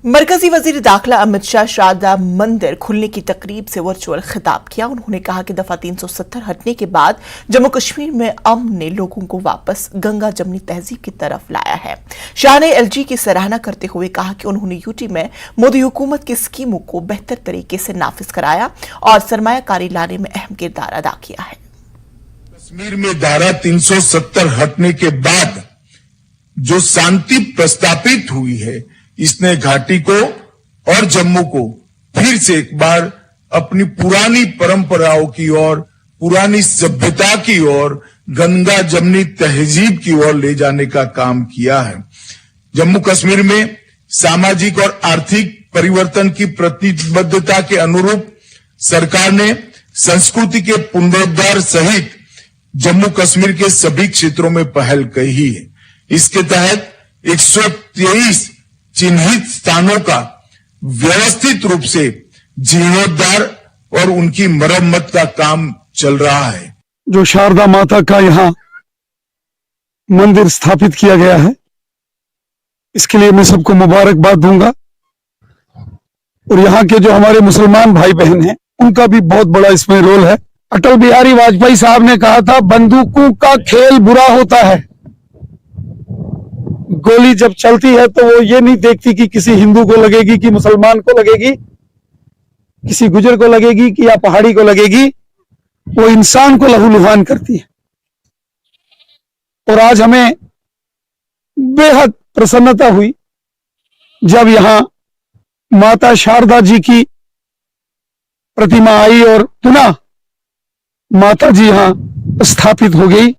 मरकजी वजीर दाखिला अमित शाह शारदा मंदिर खुलने की तकरीब से वर्चुअल खिताब किया। उन्होंने कहा कि दफा 370 हटने के बाद जम्मू कश्मीर में अमन ने लोगों को वापस गंगा जमनी तहजीब की तरफ लाया है। शाह ने एलजी की सराहना करते हुए कहा कि उन्होंने यूटी में मोदी हुकूमत की स्कीमों को बेहतर तरीके से नाफिज कराया और सरमायाकारी लाने में अहम किरदार अदा किया है। कश्मीर में धारा 370 हटने के बाद जो शांति प्रस्तापित हुई है, इसने घाटी को और जम्मू को फिर से एक बार अपनी पुरानी परंपराओं की ओर, पुरानी सभ्यता की ओर, गंगा जमनी तहजीब की ओर ले जाने का काम किया है। जम्मू कश्मीर में सामाजिक और आर्थिक परिवर्तन की प्रतिबद्धता के अनुरूप सरकार ने संस्कृति के पुनरुद्धार सहित जम्मू कश्मीर के सभी क्षेत्रों में पहल की है। इसके तहत 123 चिन्हित स्थानों का व्यवस्थित रूप से जीर्णोद्धार और उनकी मरम्मत का काम चल रहा है। जो शारदा माता का यहाँ मंदिर स्थापित किया गया है, इसके लिए मैं सबको मुबारकबाद दूंगा और यहाँ के जो हमारे मुसलमान भाई बहन हैं, उनका भी बहुत बड़ा इसमें रोल है। अटल बिहारी वाजपेयी साहब ने कहा था, बंदूकों का खेल बुरा होता है। गोली जब चलती है तो वो ये नहीं देखती कि किसी हिंदू को लगेगी कि मुसलमान को लगेगी, किसी गुजर को लगेगी कि या पहाड़ी को लगेगी, वो इंसान को लहूलुहान करती है। और आज हमें बेहद प्रसन्नता हुई जब यहां माता शारदा जी की प्रतिमा आई और पुनः माता जी यहां स्थापित हो गई।